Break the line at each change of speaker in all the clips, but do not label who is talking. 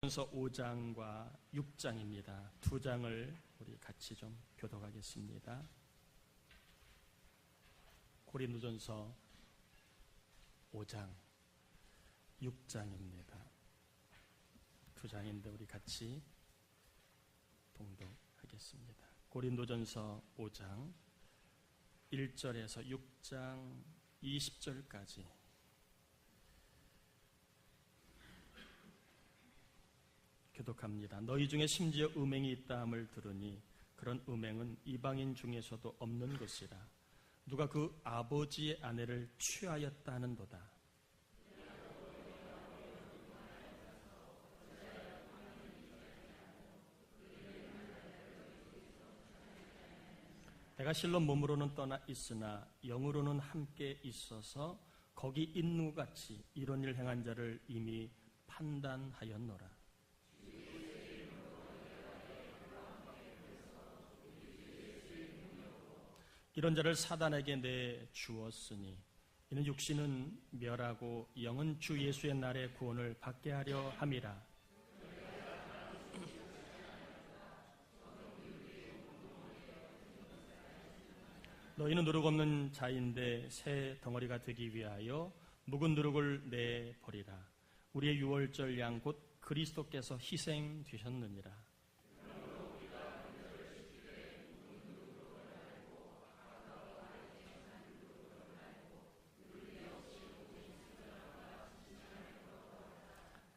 고린도전서 5장과 6장입니다. 두 장을 우리 같이 좀 교독하겠습니다. 고린도전서 5장, 6장입니다. 두 장인데 우리 같이 봉독하겠습니다. 고린도전서 5장 1절에서 6장 20절까지 교독합니다. 너희 중에 심지어 음행이 있다함을 들으니 그런 음행은 이방인 중에서도 없는 것이라. 누가 그 아버지의 아내를 취하였다 하는도다. 내가 실로 몸으로는 떠나 있으나 영으로는 함께 있어서 거기 있는 것 같이 이런 일 행한 자를 이미 판단하였노라. 이런 자를 사단에게 내주었으니 이는 육신은 멸하고 영은 주 예수의 날에 구원을 받게 하려 함이라. 너희는 누룩 없는 자인데 새 덩어리가 되기 위하여 묵은 누룩을 내버리라. 우리의 유월절 양 곧 그리스도께서 희생되셨느니라.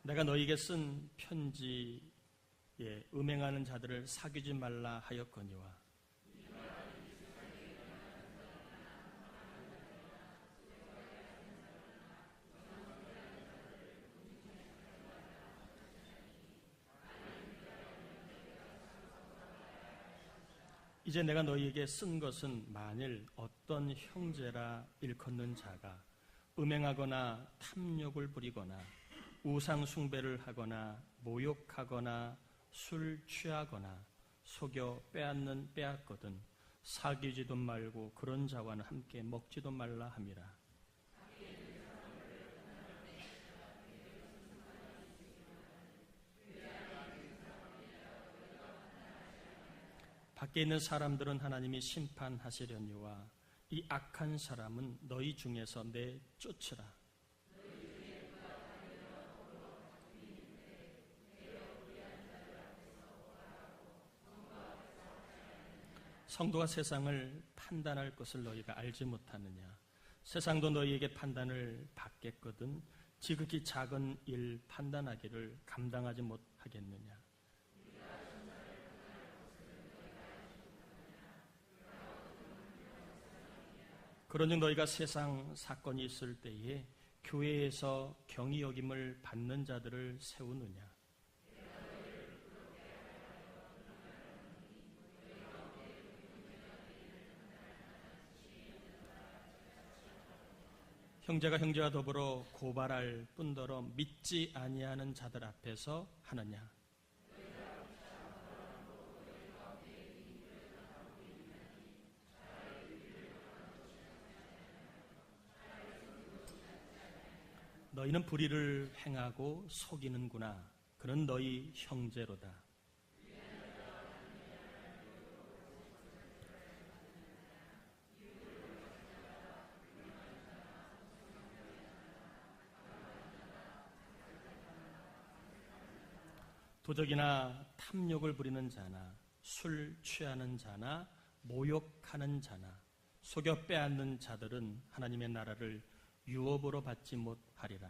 내가 너희에게 쓴 편지에 음행하는 자들을 사귀지 말라 하였거니와 이제 내가 너희에게 쓴 것은 만일 어떤 형제라 일컫는 자가 음행하거나 탐욕을 부리거나 우상 숭배를 하거나 모욕하거나 술 취하거나 속여 빼앗거든 사귀지도 말고 그런 자와는 함께 먹지도 말라 함이라. 밖에 있는 사람들은 하나님이 심판하시려니와 이 악한 사람은 너희 중에서 내쫓으라. 성도가 세상을 판단할 것을 너희가 알지 못하느냐. 세상도 너희에게 판단을 받겠거든 지극히 작은 일 판단하기를 감당하지 못하겠느냐. 그런즉 너희가 세상 사건이 있을 때에 교회에서 경히 여김을 받는 자들을 세우느냐. 형제가 형제와 더불어 고발할 뿐더러 믿지 아니하는 자들 앞에서 하느냐. 너희는 불의를 행하고 속이는구나. 그는 너희 형제로다. 도적이나 탐욕을 부리는 자나 술 취하는 자나 모욕하는 자나 속여 빼앗는 자들은 하나님의 나라를 유업으로 받지 못하리라.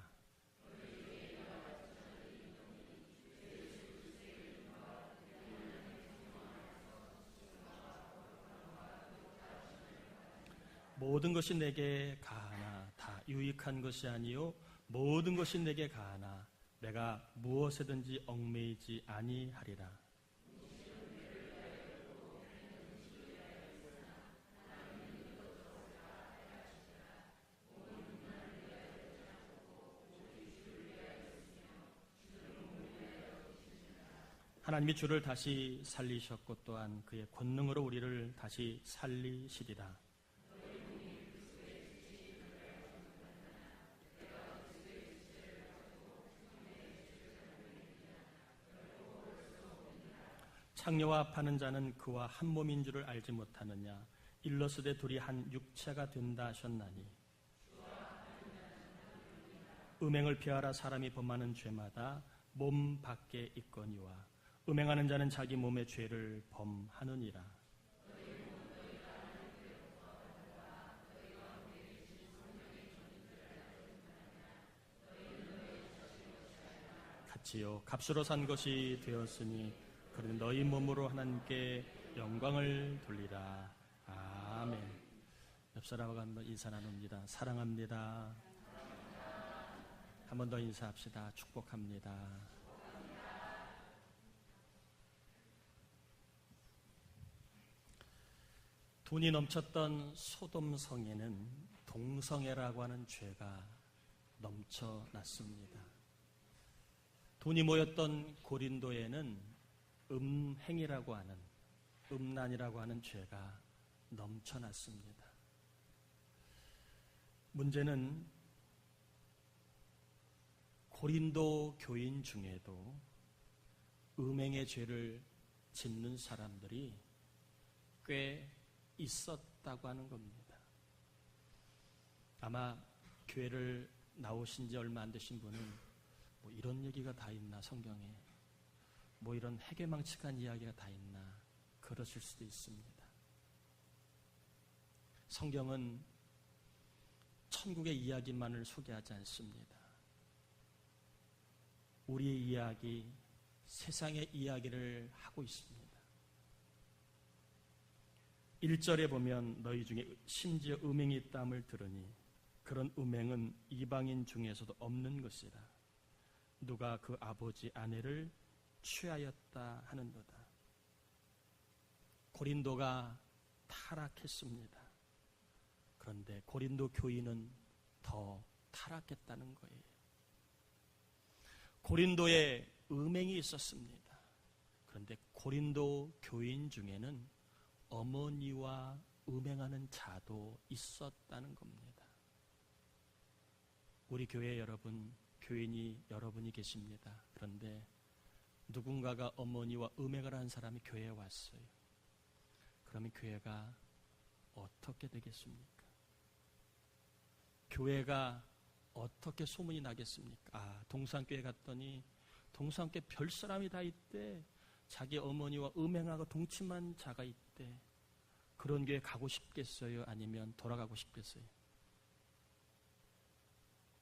모든 것이 내게 가하나 다 유익한 것이 아니요 모든 것이 내게 가하나 내가 무엇에든지 얽매이지 아니하리라. 하나님이 주를 다시 살리셨고 또한 그의 권능으로 우리를 다시 살리시리라. 창녀와 파는 자는 그와 한 몸인 줄을 알지 못하느냐. 일러스되 둘이 한 육체가 된다 하셨나니. 음행을 피하라. 사람이 범하는 죄마다 몸 밖에 있거니와 음행하는 자는 자기 몸의 죄를 범하느니라. 같이요 값으로 산 것이 되었으니 그러니 너희 몸으로 하나님께 영광을 돌리라. 아멘. 옆 사람과 한번 인사 나눕니다. 사랑합니다. 한 번 더 인사합시다. 축복합니다. 돈이 넘쳤던 소돔 성에는 동성애라고 하는 죄가 넘쳐났습니다. 돈이 모였던 고린도에는 음행이라고 하는, 음란이라고 하는 죄가 넘쳐났습니다. 문제는 고린도 교인 중에도 음행의 죄를 짓는 사람들이 꽤 있었다고 하는 겁니다. 아마 교회를 나오신 지 얼마 안 되신 분은 뭐 이런 얘기가 다 있나 성경에, 뭐 이런 해괴망측한 이야기가 다 있나 그러실 수도 있습니다. 성경은 천국의 이야기만을 소개하지 않습니다. 우리의 이야기, 세상의 이야기를 하고 있습니다. 1절에 보면 너희 중에 심지어 음행이 있다함을 들으니 그런 음행은 이방인 중에서도 없는 것이라. 누가 그 아버지 아내를 취하였다 하는도다. 고린도가 타락했습니다. 그런데 고린도 교인은 더 타락했다는 거예요. 고린도에 음행이 있었습니다. 그런데 고린도 교인 중에는 어머니와 음행하는 자도 있었다는 겁니다. 우리 교회 여러분, 교인이 여러분이 계십니다. 그런데 누군가가 어머니와 음행을 한 사람이 교회에 왔어요. 그러면 교회가 어떻게 되겠습니까? 교회가 어떻게 소문이 나겠습니까? 아, 동산교회 갔더니 동산교회 별 사람이 다 있대. 자기 어머니와 음행하고 동침한 자가 있대. 그런 교회 가고 싶겠어요? 아니면 돌아가고 싶겠어요?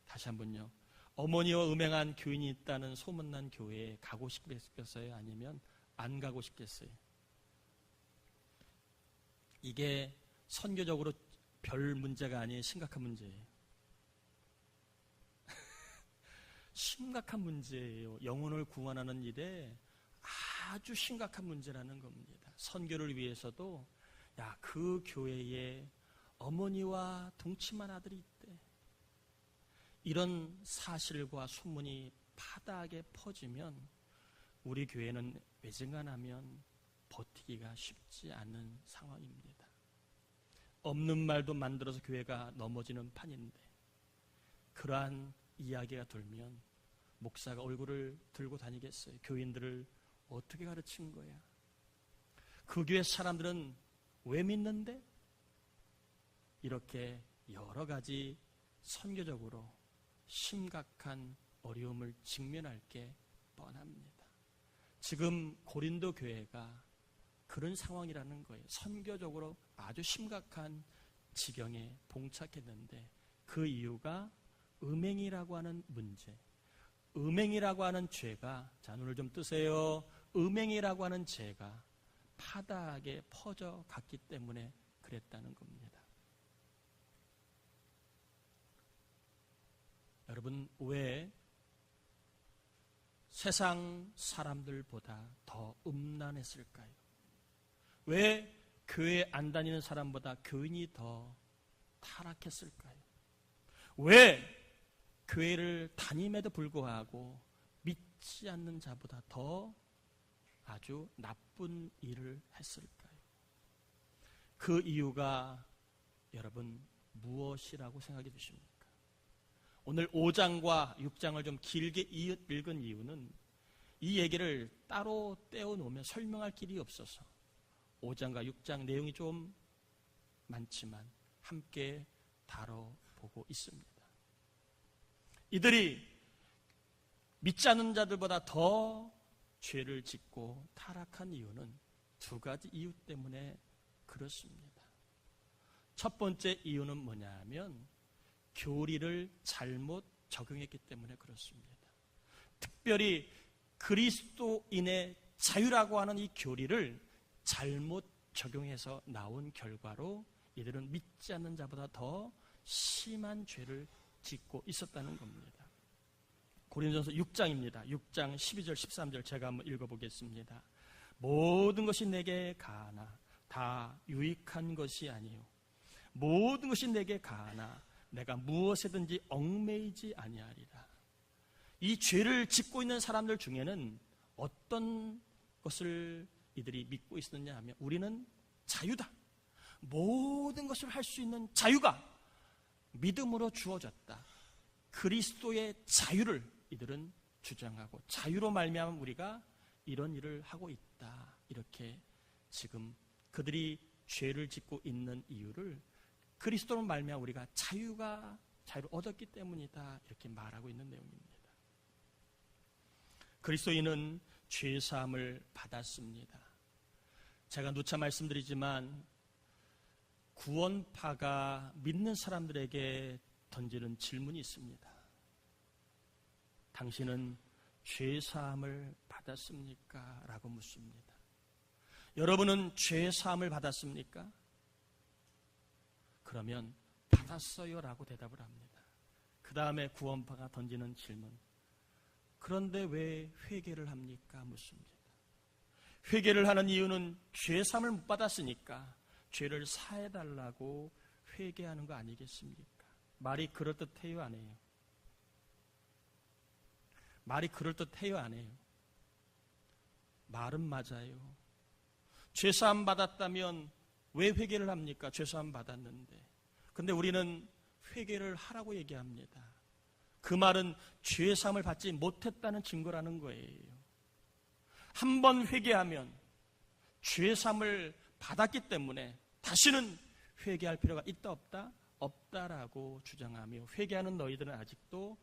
다시 한번요. 어머니와 음행한 교인이 있다는 소문난 교회에 가고 싶겠어요? 아니면 안 가고 싶겠어요? 이게 선교적으로 별 문제가 아닌 심각한 문제예요. 심각한 문제예요. 영혼을 구원하는 일에 아주 심각한 문제라는 겁니다. 선교를 위해서도 야, 그 교회에 어머니와 동침한 아들이 있대. 이런 사실과 소문이 파다하게 퍼지면 우리 교회는 외증간하면 버티기가 쉽지 않은 상황입니다. 없는 말도 만들어서 교회가 넘어지는 판인데 그러한 이야기가 돌면 목사가 얼굴을 들고 다니겠어요? 교인들을 어떻게 가르친 거야? 그 교회 사람들은 왜 믿는데? 이렇게 여러 가지 선교적으로 심각한 어려움을 직면할 게 뻔합니다. 지금 고린도 교회가 그런 상황이라는 거예요. 선교적으로 아주 심각한 지경에 봉착했는데 그 이유가 음행이라고 하는 문제, 음행이라고 하는 죄가, 자 눈을 좀 뜨세요. 음행이라고 하는 죄가 파다하게 퍼져갔기 때문에 그랬다는 겁니다. 여러분, 왜 세상 사람들보다 더 음란했을까요? 왜 교회 안 다니는 사람보다 교인이 더 타락했을까요? 왜 교회를 다님에도 불구하고 믿지 않는 자보다 더 아주 나쁜 일을 했을까요? 그 이유가 여러분 무엇이라고 생각해 주십니까? 오늘 5장과 6장을 좀 길게 읽은 이유는 이 얘기를 따로 떼어놓으면 설명할 길이 없어서 5장과 6장 내용이 좀 많지만 함께 다뤄보고 있습니다. 이들이 믿지 않는 자들보다 더 죄를 짓고 타락한 이유는 두 가지 이유 때문에 그렇습니다. 첫 번째 이유는 뭐냐면 교리를 잘못 적용했기 때문에 그렇습니다. 특별히 그리스도인의 자유라고 하는 이 교리를 잘못 적용해서 나온 결과로 이들은 믿지 않는 자보다 더 심한 죄를 짓고 있었다는 겁니다. 고린도전서 6장입니다. 6장 12절 13절 제가 한번 읽어보겠습니다. 모든 것이 내게 가하나 다 유익한 것이 아니요 모든 것이 내게 가하나 내가 무엇에든지 얽매이지 아니하리라. 이 죄를 짓고 있는 사람들 중에는 어떤 것을 이들이 믿고 있었느냐 하면 우리는 자유다. 모든 것을 할 수 있는 자유가 믿음으로 주어졌다. 그리스도의 자유를 이들은 주장하고 자유로 말미암아 우리가 이런 일을 하고 있다. 이렇게 지금 그들이 죄를 짓고 있는 이유를 그리스도로 말미암아 우리가 자유를 얻었기 때문이다. 이렇게 말하고 있는 내용입니다. 그리스도인은 죄사함을 받았습니다. 제가 누차 말씀드리지만 구원파가 믿는 사람들에게 던지는 질문이 있습니다. 당신은 죄사함을 받았습니까? 라고 묻습니다. 여러분은 죄사함을 받았습니까? 그러면 받았어요 라고 대답을 합니다. 그 다음에 구원파가 던지는 질문, 그런데 왜 회개를 합니까? 묻습니다. 회개를 하는 이유는 죄사함을 못 받았으니까 죄를 사해달라고 회개하는 거 아니겠습니까? 말이 그럴듯해요, 안 해요? 말이 그럴듯해요, 안 해요? 말은 맞아요. 죄사함 받았다면 왜 회개를 합니까? 죄사함 받았는데. 근데 우리는 회개를 하라고 얘기합니다. 그 말은 죄사함을 받지 못했다는 증거라는 거예요. 한 번 회개하면 죄사함을 받았기 때문에 다시는 회개할 필요가 있다 없다? 없다라고 주장하며 회개하는 너희들은 아직도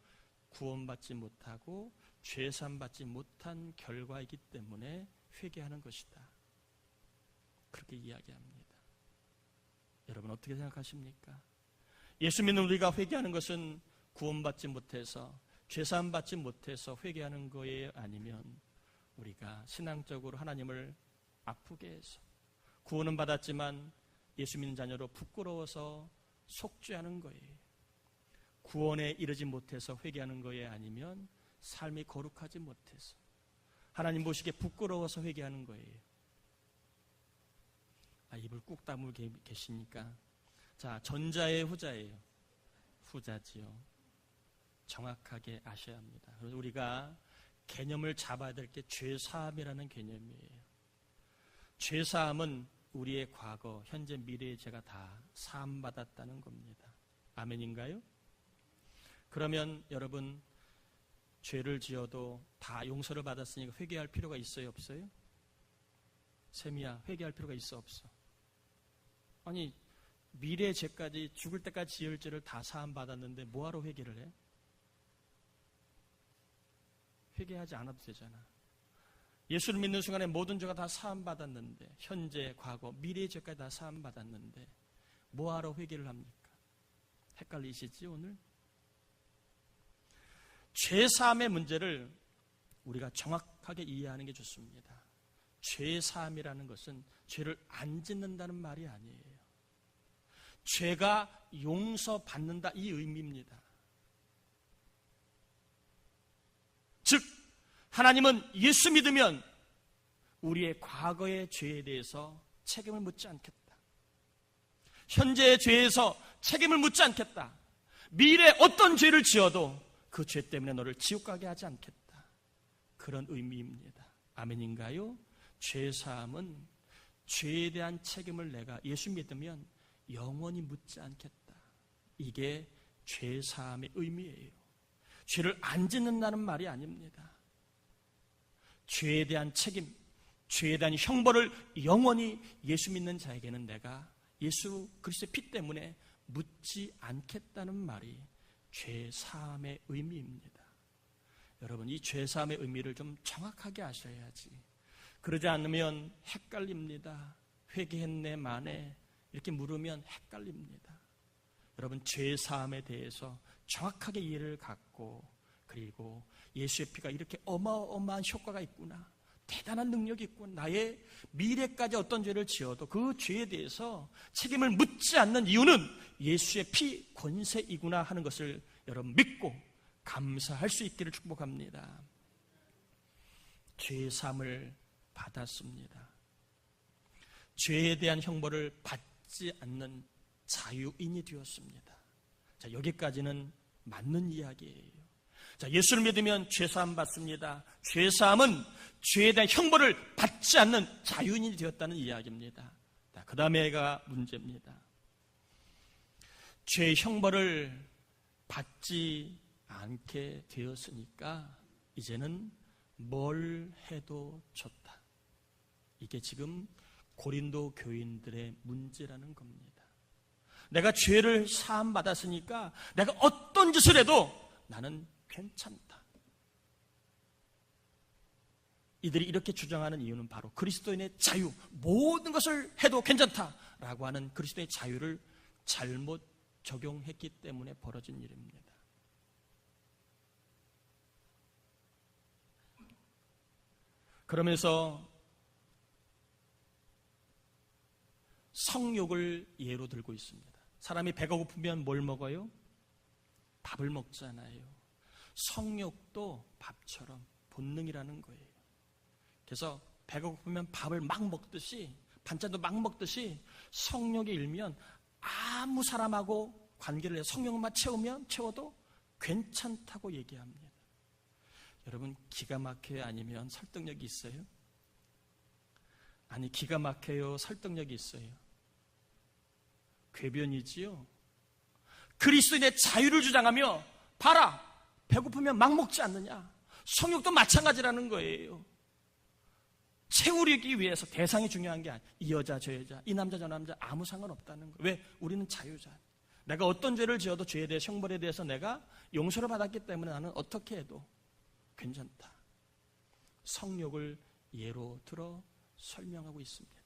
구원받지 못하고 죄사함 받지 못한 결과이기 때문에 회개하는 것이다. 그렇게 이야기합니다. 여러분 어떻게 생각하십니까? 예수 믿는 우리가 회개하는 것은 구원받지 못해서 죄사함 받지 못해서 회개하는 거예요? 아니면 우리가 신앙적으로 하나님을 아프게 해서 구원은 받았지만 예수 믿는 자녀로 부끄러워서 속죄하는 거예요? 구원에 이르지 못해서 회개하는 거예요? 아니면 삶이 거룩하지 못해서 하나님 보시기에 부끄러워서 회개하는 거예요? 입을 꾹 다물고 계시니까 자, 전자예요, 후자예요? 후자지요. 정확하게 아셔야 합니다. 그래서 우리가 개념을 잡아야 될 게 죄사함이라는 개념이에요. 죄사함은 우리의 과거, 현재, 미래의 죄가 다 사함받았다는 겁니다. 아멘인가요? 그러면 여러분 죄를 지어도 다 용서를 받았으니까 회개할 필요가 있어요, 없어요? 세미야, 회개할 필요가 있어, 없어? 아니, 미래의 죄까지 죽을 때까지 지을 죄를 다 사함받았는데 뭐하러 회개를 해? 회개하지 않아도 되잖아. 예수를 믿는 순간에 모든 죄가 다 사함받았는데 현재, 과거, 미래의 죄까지 다 사함받았는데 뭐하러 회개를 합니까? 헷갈리시지 오늘? 죄사함의 문제를 우리가 정확하게 이해하는 게 좋습니다. 죄사함이라는 것은 죄를 안 짓는다는 말이 아니에요. 죄가 용서받는다 이 의미입니다. 즉 하나님은 예수 믿으면 우리의 과거의 죄에 대해서 책임을 묻지 않겠다. 현재의 죄에서 책임을 묻지 않겠다. 미래에 어떤 죄를 지어도 그 죄 때문에 너를 지옥 가게 하지 않겠다. 그런 의미입니다. 아멘인가요? 죄사함은 죄에 대한 책임을 내가 예수 믿으면 영원히 묻지 않겠다. 이게 죄사함의 의미예요. 죄를 안 짓는다는 말이 아닙니다. 죄에 대한 책임, 죄에 대한 형벌을 영원히 예수 믿는 자에게는 내가 예수 그리스도의 피 때문에 묻지 않겠다는 말이 죄 사함의 의미입니다. 여러분, 이 죄 사함의 의미를 좀 정확하게 아셔야지. 그러지 않으면 헷갈립니다. 회개했네 마네 이렇게 물으면 헷갈립니다. 여러분, 죄 사함에 대해서 정확하게 이해를 갖고, 그리고 예수의 피가 이렇게 어마어마한 효과가 있구나, 대단한 능력이 있고, 나의 미래까지 어떤 죄를 지어도 그 죄에 대해서 책임을 묻지 않는 이유는 예수의 피 권세이구나 하는 것을 여러분 믿고 감사할 수 있기를 축복합니다. 죄 사함을 받았습니다. 죄에 대한 형벌을 받지 않는 자유인이 되었습니다. 자, 여기까지는 맞는 이야기예요. 자, 예수를 믿으면 죄사함 받습니다. 죄사함은 죄에 대한 형벌을 받지 않는 자유인이 되었다는 이야기입니다. 그 다음에가 문제입니다. 죄의 형벌을 받지 않게 되었으니까 이제는 뭘 해도 좋다. 이게 지금 고린도 교인들의 문제라는 겁니다. 내가 죄를 사함 받았으니까 내가 어떤 짓을 해도 나는 괜찮다. 이들이 이렇게 주장하는 이유는 바로 그리스도인의 자유, 모든 것을 해도 괜찮다라고 하는 그리스도의 자유를 잘못 적용했기 때문에 벌어진 일입니다. 그러면서 성욕을 예로 들고 있습니다. 사람이 배가 고프면 뭘 먹어요? 밥을 먹잖아요. 성욕도 밥처럼 본능이라는 거예요. 그래서 배가 고프면 밥을 막 먹듯이, 반찬도 막 먹듯이 성욕이 일면 아무 사람하고 관계를 해서 성욕만 채워도 괜찮다고 얘기합니다. 여러분, 기가 막혀요? 아니면 설득력이 있어요? 아니, 기가 막혀요? 설득력이 있어요? 궤변이지요. 그리스도인의 자유를 주장하며, 봐라, 배고프면 막 먹지 않느냐. 성욕도 마찬가지라는 거예요. 채우기 위해서 대상이 중요한 게 아니에요. 이 여자 저 여자, 이 남자 저 남자 아무 상관없다는 거예요. 왜? 우리는 자유자. 내가 어떤 죄를 지어도 죄에 대해 형벌에 대해서 내가 용서를 받았기 때문에 나는 어떻게 해도 괜찮다. 성욕을 예로 들어 설명하고 있습니다.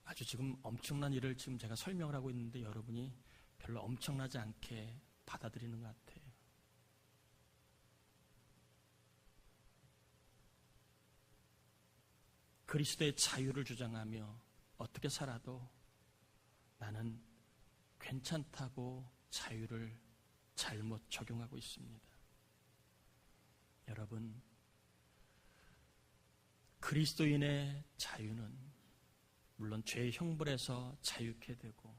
아주 지금 엄청난 일을 지금 제가 설명을 하고 있는데 여러분이 별로 엄청나지 않게 받아들이는 것 같아요. 그리스도의 자유를 주장하며 어떻게 살아도 나는 괜찮다고 자유를 잘못 적용하고 있습니다. 여러분, 그리스도인의 자유는 물론 죄의 형벌에서 자유케 되고,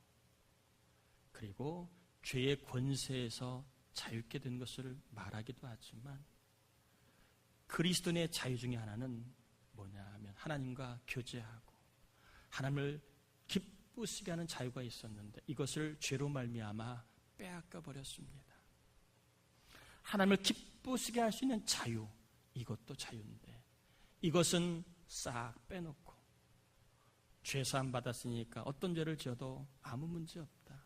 그리고 죄의 권세에서 자유케 된 것을 말하기도 하지만, 그리스도인의 자유 중에 하나는 뭐냐 하면 하나님과 교제하고 하나님을 기쁘시게 하는 자유가 있었는데 이것을 죄로 말미암아 빼앗겨 버렸습니다. 하나님을 기쁘시게 할 수 있는 자유, 이것도 자유인데 이것은 싹 빼놓고 죄사함 받았으니까 어떤 죄를 지어도 아무 문제 없다,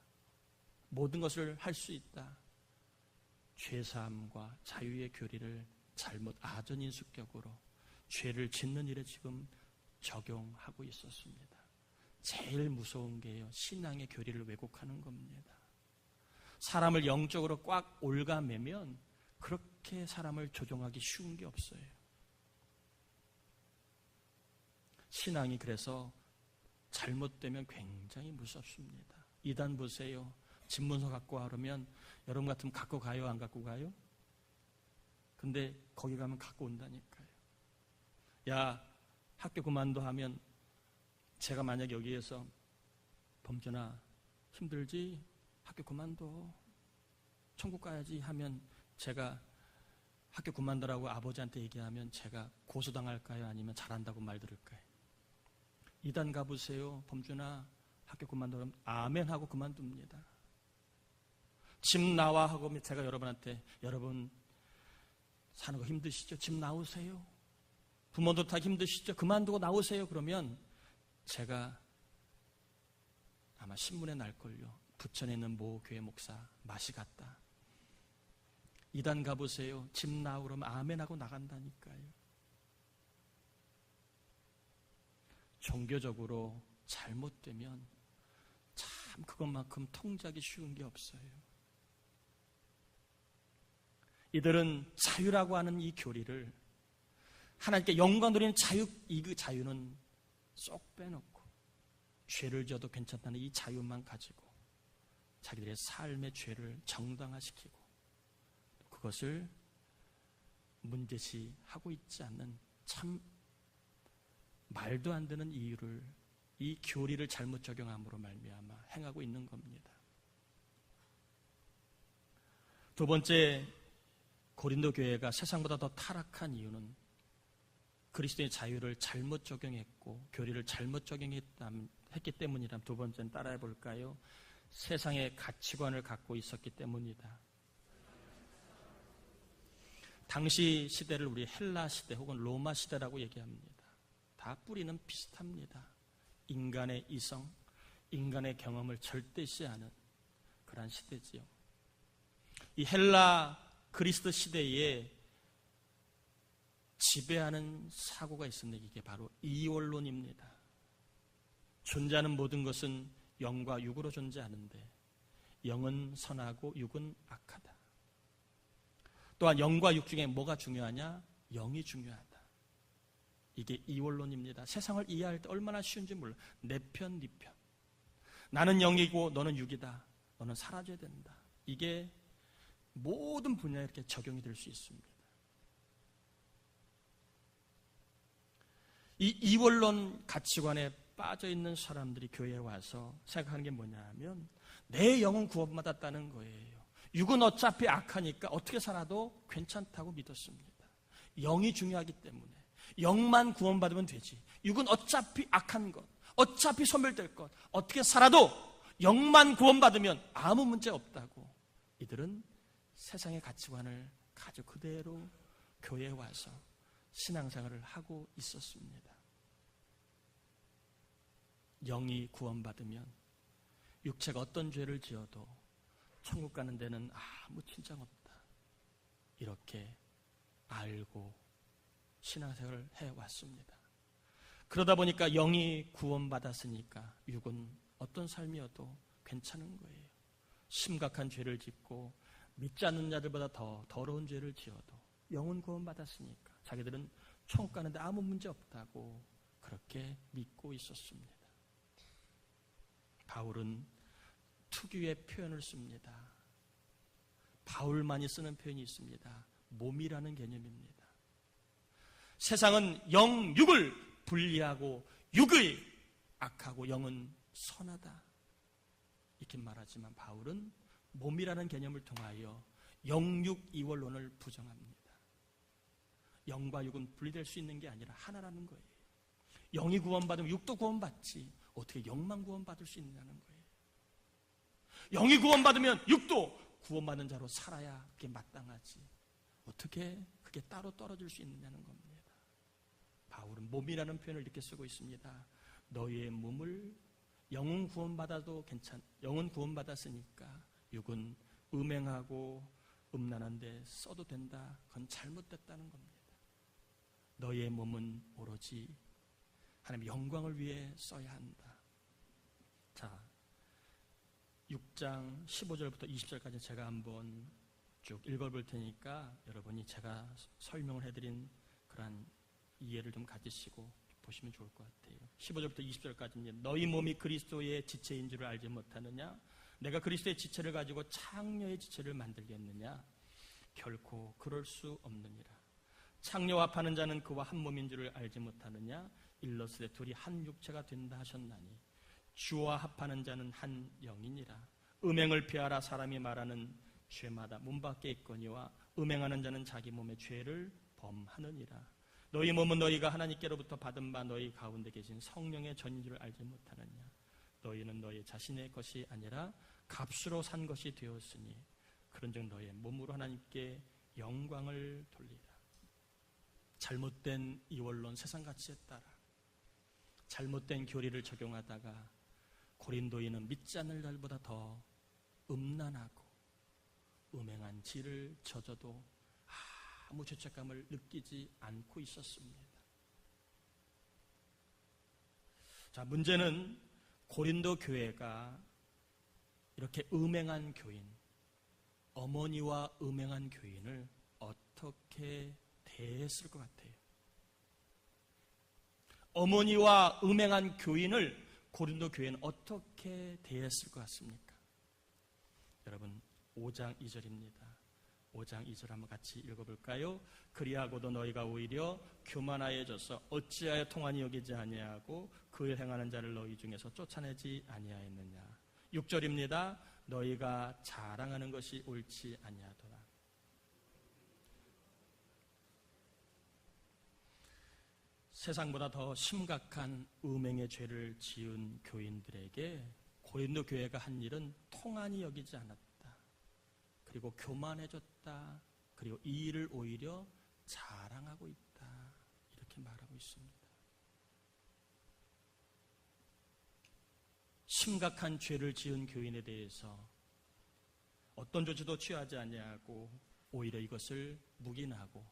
모든 것을 할 수 있다, 죄사함과 자유의 교리를 잘못 아전인수격으로 죄를 짓는 일에 지금 적용하고 있었습니다. 제일 무서운 게요, 신앙의 교리를 왜곡하는 겁니다. 사람을 영적으로 꽉 올가매면 그렇게 사람을 조종하기 쉬운 게 없어요. 신앙이 그래서 잘못되면 굉장히 무섭습니다. 이단 보세요. 집문서 갖고 와 그러면 여러분 같으면 갖고 가요? 안 갖고 가요? 근데 거기 가면 갖고 온다니까요. 야, 학교 그만둬 하면 제가 만약 여기에서 범준아 힘들지? 학교 그만둬. 천국 가야지 하면 제가 학교 그만두라고 아버지한테 얘기하면 제가 고소당할까요? 아니면 잘한다고 말 들을까요? 이단 가보세요. 범준아 학교 그만두면 아멘 하고 사는 거 힘드시죠? 집 나오세요. 부모도 다 힘드시죠? 그만두고 나오세요. 그러면 제가 아마 신문에 날걸요. 부천에 있는 모 교회 목사 맛이 갔다. 이단 가보세요. 집 나오 그러면 아멘하고 나간다니까요. 종교적으로 잘못되면 참 그것만큼 통제하기 쉬운 게 없어요. 이들은 자유라고 하는 이 교리를 하나님께 영광 돌리는 자유, 이 자유는 쏙 빼놓고 죄를 지어도 괜찮다는 이 자유만 가지고 자기들의 삶의 죄를 정당화시키고 그것을 문제시하고 있지 않는 참 말도 안 되는 이유를 이 교리를 잘못 적용함으로 말미암아 행하고 있는 겁니다. 두 번째, 고린도 교회가 세상보다 더 타락한 이유는 그리스도의 자유를 잘못 적용했고 교리를 잘못 적용했기 때문이라. 두 번째는 따라해 볼까요? 세상의 가치관을 갖고 있었기 때문이다. 당시 시대를 우리 헬라 시대 혹은 로마 시대라고 얘기합니다. 다 뿌리는 비슷합니다. 인간의 이성, 인간의 경험을 절대시하는 그러한 시대지요. 이 헬라 그리스도 시대에 지배하는 사고가 있습니다. 이게 바로 이원론입니다. 존재하는 모든 것은 영과 육으로 존재하는데 영은 선하고 육은 악하다. 또한 영과 육 중에 뭐가 중요하냐? 영이 중요하다. 이게 이원론입니다. 세상을 이해할 때 얼마나 쉬운지 몰라. 내 편, 네 편. 나는 영이고 너는 육이다. 너는 사라져야 된다. 이게 모든 분야에 이렇게 적용이 될 수 있습니다. 이 이원론 가치관에 빠져있는 사람들이 교회에 와서 생각하는 게 뭐냐 하면 내 영은 구원받았다는 거예요. 육은 어차피 악하니까 어떻게 살아도 괜찮다고 믿었습니다. 영이 중요하기 때문에 영만 구원받으면 되지. 육은 어차피 악한 것, 어차피 소멸될 것, 어떻게 살아도 영만 구원받으면 아무 문제 없다고 이들은 세상의 가치관을 가지고 그대로 교회에 와서 신앙생활을 하고 있었습니다. 영이 구원받으면 육체가 어떤 죄를 지어도 천국 가는 데는 아무 친장 없다. 이렇게 알고 신앙생활을 해왔습니다. 그러다 보니까 영이 구원받았으니까 육은 어떤 삶이어도 괜찮은 거예요. 심각한 죄를 짓고 믿지 않는 자들보다 더 더러운 죄를 지어도 영은 구원받았으니까 자기들은 천국 가는데 아무 문제 없다고 그렇게 믿고 있었습니다. 바울은 특유의 표현을 씁니다. 바울만이 쓰는 표현이 있습니다. 몸이라는 개념입니다. 세상은 영, 육을 분리하고 육의 악하고 영은 선하다 이렇게 말하지만 바울은 몸이라는 개념을 통하여 영육 이원론을 부정합니다. 영과 육은 분리될 수 있는 게 아니라 하나라는 거예요. 영이 구원받으면 육도 구원받지 어떻게 영만 구원받을 수 있느냐는 거예요. 영이 구원받으면 육도 구원받는 자로 살아야 그게 마땅하지 어떻게 그게 따로 떨어질 수 있느냐는 겁니다. 바울은 몸이라는 표현을 이렇게 쓰고 있습니다. 너희의 몸을 영은 구원받아도 영은 구원받았으니까 육은 음행하고 음란한데 써도 된다. 그건 잘못됐다는 겁니다. 너희의 몸은 오로지 하나님의 영광을 위해 써야 한다. 자, 6장 15절부터 20절까지 제가 한번 쭉 읽어볼 테니까 여러분이 제가 설명을 해드린 그러한 이해를 좀 가지시고 보시면 좋을 것 같아요. 15절부터 20절까지는 너희 몸이 그리스도의 지체인 줄을 알지 못하느냐? 내가 그리스도의 지체를 가지고 창녀의 지체를 만들겠느냐? 결코 그럴 수 없느니라. 창녀와 합하는 자는 그와 한 몸인 줄을 알지 못하느냐? 일러스되 둘이 한 육체가 된다 하셨나니 주와 합하는 자는 한 영이니라. 음행을 피하라. 사람이 말하는 죄마다 문 밖에 있거니와 음행하는 자는 자기 몸의 죄를 범하느니라. 너희 몸은 너희가 하나님께로부터 받은 바 너희 가운데 계신 성령의 전인 줄을 알지 못하느냐? 너희는 너희 자신의 것이 아니라 값으로 산 것이 되었으니 그런즉 너희의 몸으로 하나님께 영광을 돌리라. 잘못된 이원론 세상 가치에 따라 잘못된 교리를 적용하다가 고린도인은 믿지 않을 날보다 더 음란하고 음행한 질을 젖어도 아무 죄책감을 느끼지 않고 있었습니다. 자, 문제는 고린도 교회가 이렇게 음행한 교인, 어머니와 음행한 교인을 어떻게 대했을 것 같아요? 어머니와 음행한 교인을 고린도 교회는 어떻게 대했을 것 같습니까? 여러분, 5장 2절입니다. 5장 2절 한번 같이 읽어볼까요? 그리하고도 너희가 오히려 교만하여져서 어찌하여 통한이 여기지 아니하고 그 일 행하는 자를 너희 중에서 쫓아내지 아니하였느냐. 6절입니다. 너희가 자랑하는 것이 옳지 아니하더라. 세상보다 더 심각한 음행의 죄를 지은 교인들에게 고린도 교회가 한 일은 통한이 여기지 않았다. 그리고 교만해졌다. 그리고 이 일을 오히려 자랑하고 있다. 이렇게 말하고 있습니다. 심각한 죄를 지은 교인에 대해서 어떤 조치도 취하지 아니하고 오히려 이것을 묵인하고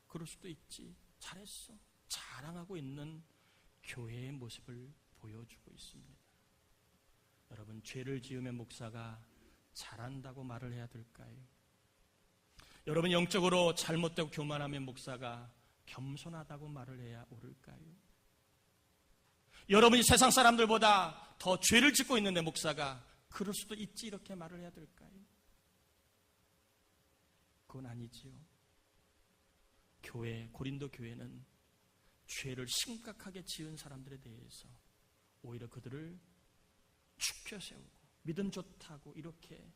그럴 수도 있지. 잘했어. 자랑하고 있는 교회의 모습을 보여주고 있습니다. 여러분, 죄를 지으면 목사가 잘한다고 말을 해야 될까요? 여러분, 영적으로 잘못되고 교만하면 목사가 겸손하다고 말을 해야 옳을까요? 여러분이 세상 사람들보다 더 죄를 짓고 있는데 목사가 그럴 수도 있지 이렇게 말을 해야 될까요? 그건 아니지요. 고린도 교회는 죄를 심각하게 지은 사람들에 대해서 오히려 그들을 축켜 세우고 믿음 좋다고 이렇게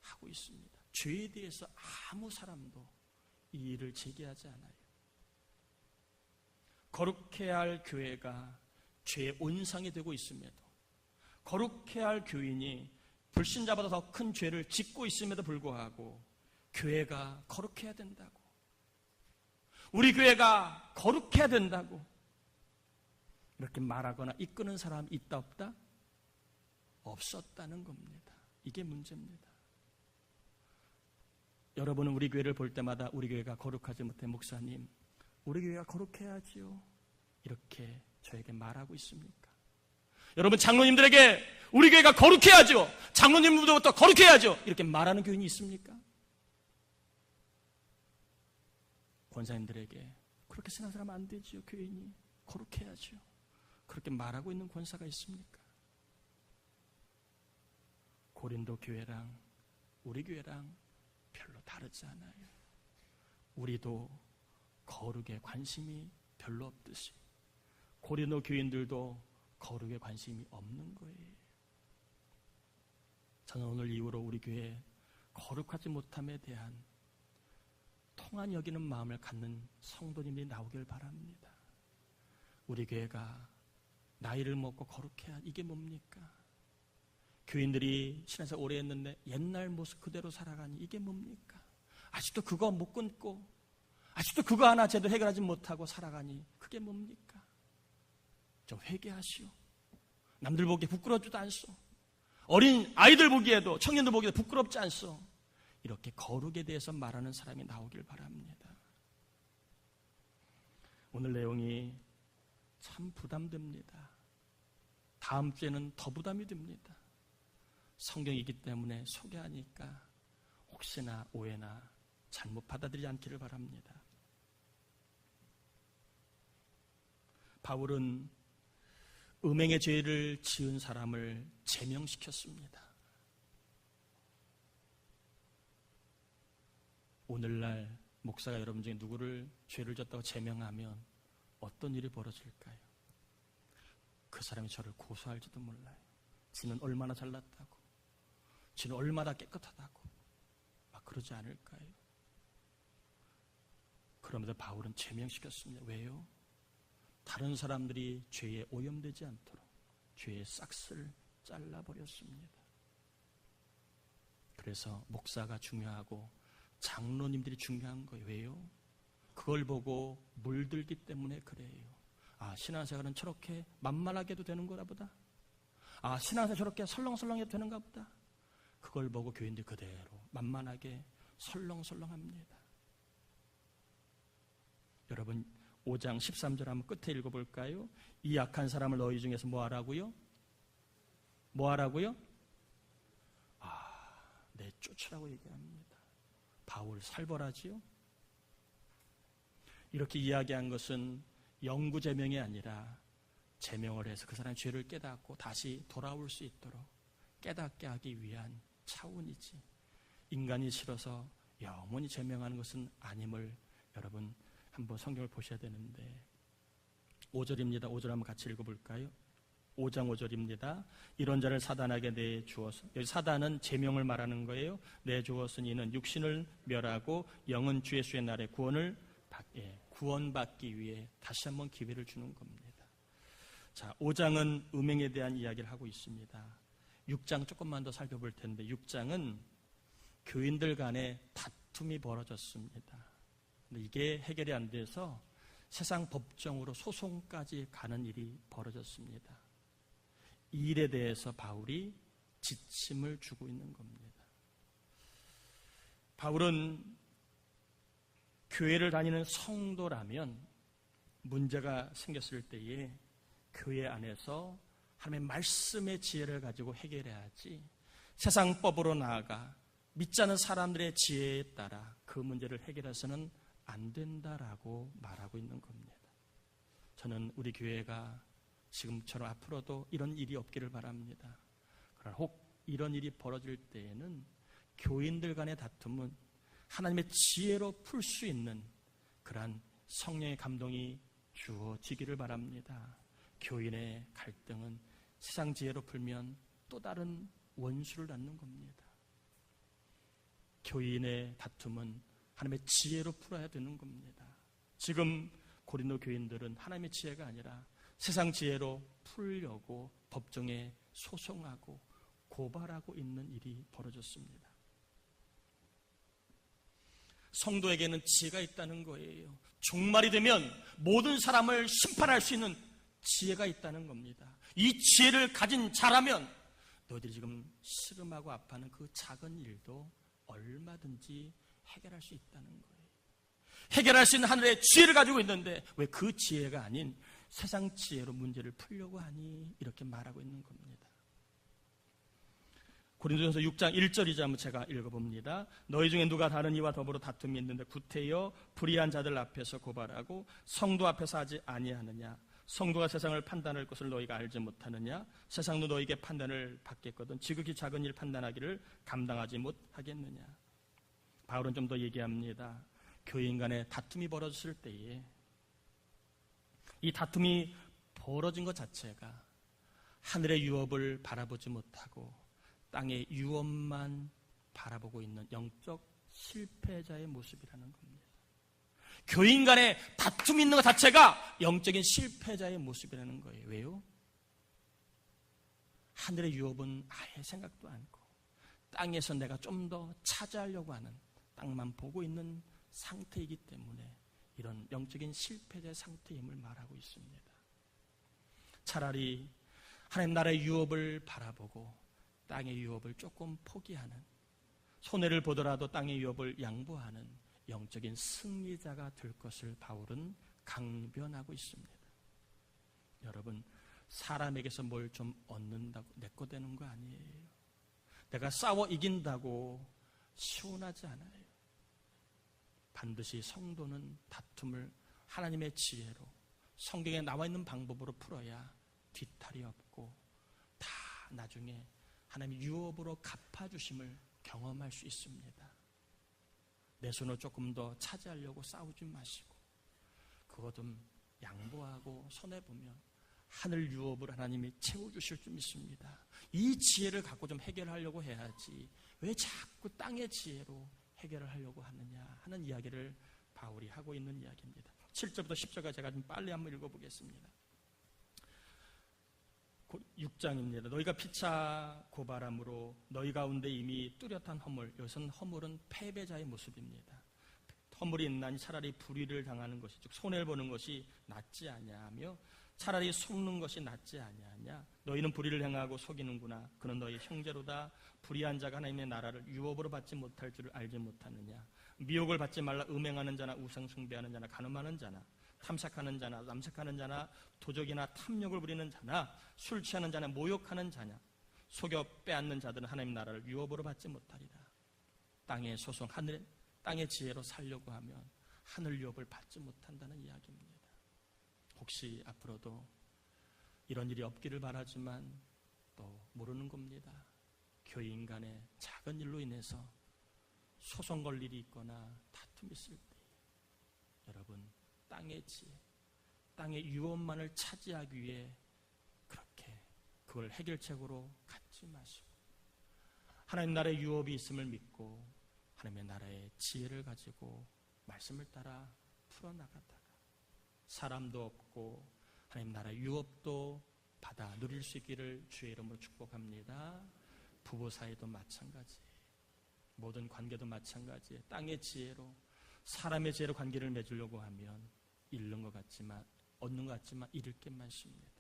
하고 있습니다. 죄에 대해서 아무 사람도 이 일을 제기하지 않아요. 거룩해야 할 교회가 죄의 온상이 되고 있음에도, 거룩해야 할 교인이 불신자보다 더 큰 죄를 짓고 있음에도 불구하고 교회가 거룩해야 된다고, 우리 교회가 거룩해야 된다고 이렇게 말하거나 이끄는 사람이 있다 없다? 없었다는 겁니다. 이게 문제입니다. 여러분은 우리 교회를 볼 때마다 우리 교회가 거룩하지 못해 목사님, 우리 교회가 거룩해야지요, 이렇게 저에게 말하고 있습니까? 여러분, 장로님들에게 우리 교회가 거룩해야죠, 장로님들부터 거룩해야죠, 이렇게 말하는 교인이 있습니까? 권사님들에게 그렇게 생각하면 안 되지요. 교인이 거룩해야죠, 그렇게 말하고 있는 권사가 있습니까? 고린도 교회랑 우리 교회랑 별로 다르지 않아요. 우리도 거룩에 관심이 별로 없듯이 고린도 교인들도 거룩에 관심이 없는 거예요. 저는 오늘 이후로 우리 교회에 거룩하지 못함에 대한 통한 여기는 마음을 갖는 성도님들이 나오길 바랍니다. 우리 교회가 나이를 먹고 거룩해야, 이게 뭡니까? 교인들이 신앙생활 오래 했는데 옛날 모습 그대로 살아가니 이게 뭡니까? 아직도 그거 못 끊고 아직도 그거 하나 제대로 해결하지 못하고 살아가니 그게 뭡니까? 좀 회개하시오. 남들 보기에 부끄럽지도 않소. 어린 아이들 보기에도, 청년들 보기에도 부끄럽지 않소. 이렇게 거룩에 대해서 말하는 사람이 나오길 바랍니다. 오늘 내용이 참 부담됩니다. 다음 주에는 더 부담이 됩니다. 성경이기 때문에 소개하니까 혹시나 오해나 잘못 받아들이지 않기를 바랍니다. 바울은 음행의 죄를 지은 사람을 제명시켰습니다. 오늘날 목사가 여러분 중에 누구를 죄를 졌다고 제명하면 어떤 일이 벌어질까요? 그 사람이 저를 고소할지도 몰라요. 지는 얼마나 잘났다고, 지는 얼마나 깨끗하다고 막 그러지 않을까요? 그럼에도 바울은 제명시켰습니다. 왜요? 다른 사람들이 죄에 오염되지 않도록 죄의 싹을 잘라버렸습니다. 그래서 목사가 중요하고 장로님들이 중요한 거예요. 왜요? 그걸 보고 물들기 때문에 그래요. 신앙생활은 저렇게 만만하게도 되는 거라 보다. 신앙생활 저렇게 설렁설렁해도 되는가 보다. 그걸 보고 교인들이 그대로 만만하게 설렁설렁합니다. 여러분 5장 13절 한번 끝에 읽어볼까요? 이 악한 사람을 너희 중에서 뭐 하라고요? 내쫓으라고 얘기합니다. 바울 살벌하지요? 이렇게 이야기한 것은 영구 제명이 아니라 제명을 해서 그 사람의 죄를 깨닫고 다시 돌아올 수 있도록 깨닫게 하기 위한 차원이지, 인간이 싫어서 영원히 제명하는 것은 아님을 여러분 한번 성경을 보셔야 되는데, 5절입니다. 5절 한번 같이 읽어볼까요? 5장 5절입니다. 이런 자를 사단에게 내주어서, 여기 사단은 제명을 말하는 거예요. 내주었으니 이는 육신을 멸하고 영은 주 예수의 날에 구원받기 위해 다시 한번 기회를 주는 겁니다. 자, 5장은 음행에 대한 이야기를 하고 있습니다. 6장 조금만 더 살펴볼 텐데, 6장은 교인들 간에 다툼이 벌어졌습니다. 근데 이게 해결이 안 돼서 세상 법정으로 소송까지 가는 일이 벌어졌습니다. 이 일에 대해서 바울이 지침을 주고 있는 겁니다. 바울은 교회를 다니는 성도라면 문제가 생겼을 때에 교회 안에서 하나님의 말씀의 지혜를 가지고 해결해야지, 세상 법으로 나아가 믿지 않는 사람들의 지혜에 따라 그 문제를 해결해서는 안 된다라고 말하고 있는 겁니다. 저는 우리 교회가 지금처럼 앞으로도 이런 일이 없기를 바랍니다. 그러나 혹 이런 일이 벌어질 때에는 교인들 간의 다툼은 하나님의 지혜로 풀 수 있는 그러한 성령의 감동이 주어지기를 바랍니다. 교인의 갈등은 세상 지혜로 풀면 또 다른 원수를 낳는 겁니다. 교인의 다툼은 하나님의 지혜로 풀어야 되는 겁니다. 지금 고린도 교인들은 하나님의 지혜가 아니라 세상 지혜로 풀려고 법정에 소송하고 고발하고 있는 일이 벌어졌습니다. 성도에게는 지혜가 있다는 거예요. 종말이 되면 모든 사람을 심판할 수 있는 지혜가 있다는 겁니다. 이 지혜를 가진 자라면 너희들이 지금 씨름하고 아파하는 그 작은 일도 얼마든지 해결할 수 있다는 거예요. 해결할 수 있는 하늘의 지혜를 가지고 있는데 왜 그 지혜가 아닌 세상 지혜로 문제를 풀려고 하니, 이렇게 말하고 있는 겁니다. 고린도전서 6장 1절이자 한번 제가 읽어봅니다. 너희 중에 누가 다른 이와 더불어 다툼이 있는데 구태여 불의한 자들 앞에서 고발하고 성도 앞에서 하지 아니하느냐? 성도가 세상을 판단할 것을 너희가 알지 못하느냐? 세상도 너희에게 판단을 받겠거든 지극히 작은 일 판단하기를 감당하지 못하겠느냐? 바울은 좀 더 얘기합니다. 교인 간에 다툼이 벌어졌을 때에 이 다툼이 벌어진 것 자체가 하늘의 유업을 바라보지 못하고 땅의 유업만 바라보고 있는 영적 실패자의 모습이라는 겁니다. 교인 간에 다툼이 있는 것 자체가 영적인 실패자의 모습이라는 거예요. 왜요? 하늘의 유업은 아예 생각도 않고 땅에서 내가 좀 더 차지하려고 하는, 땅만 보고 있는 상태이기 때문에 이런 영적인 실패자의 상태임을 말하고 있습니다. 차라리 하나님 나라의 유업을 바라보고 땅의 유업을 조금 포기하는, 손해를 보더라도 땅의 유업을 양보하는 영적인 승리자가 될 것을 바울은 강변하고 있습니다. 여러분, 사람에게서 뭘 좀 얻는다고 내 거 되는 거 아니에요. 내가 싸워 이긴다고 시원하지 않아요. 반드시 성도는 다툼을 하나님의 지혜로, 성경에 나와 있는 방법으로 풀어야 뒤탈이 없고 다 나중에 하나님의 유업으로 갚아주심을 경험할 수 있습니다. 내 손을 조금 더 차지하려고 싸우지 마시고 그거 좀 양보하고 손해보면 하늘 유업을 하나님이 채워주실 줄 믿습니다. 이 지혜를 갖고 좀 해결하려고 해야지 왜 자꾸 땅의 지혜로 해결을 하려고 하느냐 하는 이야기를 바울이 하고 있는 이야기입니다. 7절부터 10절까지 제가 좀 빨리 한번 읽어보겠습니다. 6장입니다. 너희가 피차 고발함으로 너희 가운데 이미 뚜렷한 허물, 이것은 허물은 패배자의 모습입니다. 허물이 있나니 차라리 불의를 당하는 것이, 즉 손해를 보는 것이 낫지 아니하며 차라리 속는 것이 낫지 아니하냐. 너희는 불의를 행하고 속이는구나. 그는 너희 형제로다. 불의한 자가 하나님의 나라를 유업으로 받지 못할 줄을 알지 못하느냐. 미혹을 받지 말라. 음행하는 자나 우상 숭배하는 자나 간음하는 자나 탐색하는 자나 남색하는 자나 도적이나 탐욕을 부리는 자나 술 취하는 자나 모욕하는 자냐 속여 빼앗는 자들은 하나님 나라를 유업으로 받지 못하리라. 땅의 소송, 땅의 지혜로 살려고 하면 하늘 유업을 받지 못한다는 이야기입니다. 혹시 앞으로도 이런 일이 없기를 바라지만 또 모르는 겁니다. 교인 간의 작은 일로 인해서 소송 걸 일이 있거나 다툼이 있을 때 여러분 땅의 지혜, 땅의 유업만을 차지하기 위해 그렇게 그걸 해결책으로 갖지 마시고 하나님 나라의 유업이 있음을 믿고 하나님의 나라의 지혜를 가지고 말씀을 따라 풀어나가다가 사람도 없고 하나님 나라의 유업도 받아 누릴 수 있기를 주의 이름으로 축복합니다. 부부 사이도 마찬가지, 모든 관계도 마찬가지. 땅의 지혜로 사람의 지혜로 관계를 맺으려고 하면 잃는 것 같지만 얻는 것 같지만 잃을 게 많습니다.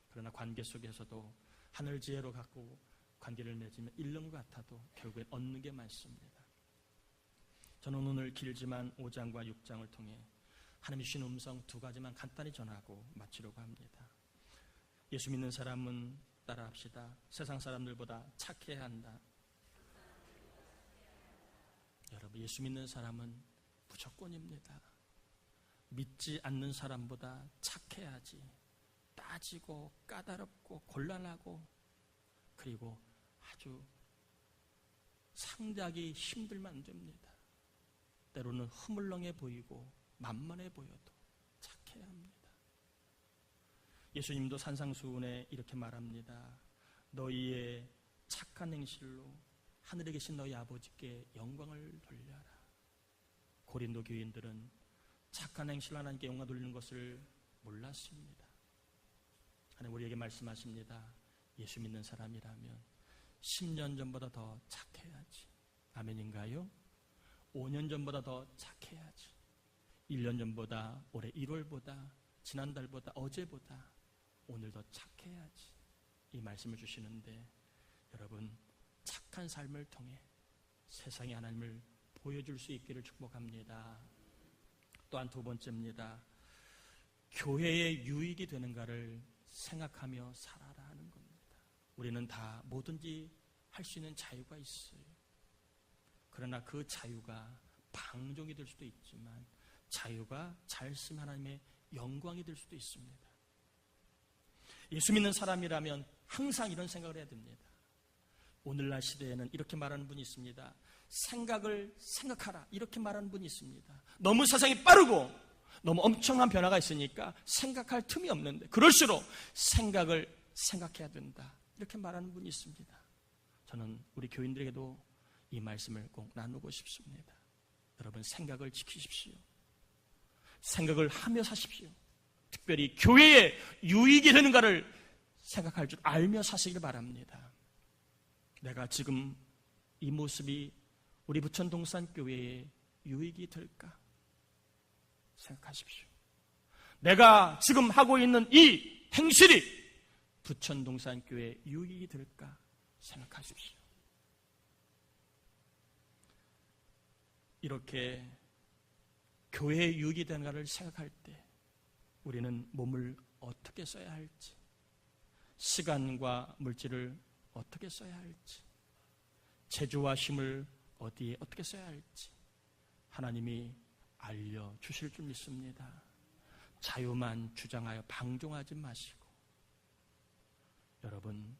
그러나 관계 속에서도 하늘 지혜로 갖고 관계를 맺으면 잃는 것 같아도 결국엔 얻는 게 많습니다. 저는 오늘 길지만 5장과 6장을 통해 하나님이 주신 음성 두 가지만 간단히 전하고 마치려고 합니다. 예수 믿는 사람은 따라합시다. 세상 사람들보다 착해야 한다. 여러분, 예수 믿는 사람은 무조건입니다. 믿지 않는 사람보다 착해야지. 따지고 까다롭고 곤란하고 그리고 아주 상대하기 힘들면 안 됩니다. 때로는 흐물렁해 보이고 만만해 보여도 착해야 합니다. 예수님도 산상수훈에 이렇게 말합니다. 너희의 착한 행실로 하늘에 계신 너희 아버지께 영광을 돌려라. 고린도 교인들은 착한 행실로 하나님께 영광 돌리는 것을 몰랐습니다. 하나님 우리에게 말씀하십니다. 예수 믿는 사람이라면 10년 전보다 더 착해야지. 아멘인가요? 5년 전보다 더 착해야지. 1년 전보다, 올해 1월보다, 지난달보다, 어제보다 오늘 더 착해야지. 이 말씀을 주시는데 여러분 착한 삶을 통해 세상에 하나님을 보여줄 수 있기를 축복합니다. 또한 두 번째입니다. 교회의 유익이 되는가를 생각하며 살아라 하는 겁니다. 우리는 다 뭐든지 할 수 있는 자유가 있어요. 그러나 그 자유가 방종이 될 수도 있지만 자유가 잘 쓰면 하나님의 영광이 될 수도 있습니다. 예수 믿는 사람이라면 항상 이런 생각을 해야 됩니다. 오늘날 시대에는 이렇게 말하는 분이 있습니다. 생각을 생각하라 이렇게 말하는 분이 있습니다. 너무 세상이 빠르고 너무 엄청난 변화가 있으니까 생각할 틈이 없는데 그럴수록 생각을 생각해야 된다 이렇게 말하는 분이 있습니다. 저는 우리 교인들에게도 이 말씀을 꼭 나누고 싶습니다. 여러분 생각을 지키십시오. 생각을 하며 사십시오. 특별히 교회에 유익이 되는가를 생각할 줄 알며 사시길 바랍니다. 내가 지금 이 모습이 우리 부천동산교회에 유익이 될까 생각하십시오. 내가 지금 하고 있는 이 행실이 부천동산교회에 유익이 될까 생각하십시오. 이렇게 교회에 유익이 되는가를 생각할 때 우리는 몸을 어떻게 써야 할지, 시간과 물질을 어떻게 써야 할지, 재주와 힘을 어디에 어떻게 써야 할지 하나님이 알려주실 줄 믿습니다. 자유만 주장하여 방종하지 마시고 여러분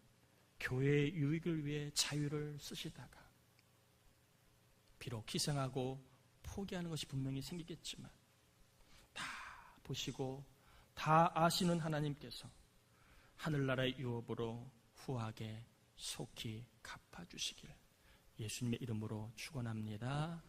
교회의 유익을 위해 자유를 쓰시다가 비록 희생하고 포기하는 것이 분명히 생기겠지만 다 보시고 다 아시는 하나님께서 하늘나라의 유업으로 후하게 속히 갚아주시길 예수님의 이름으로 축원합니다.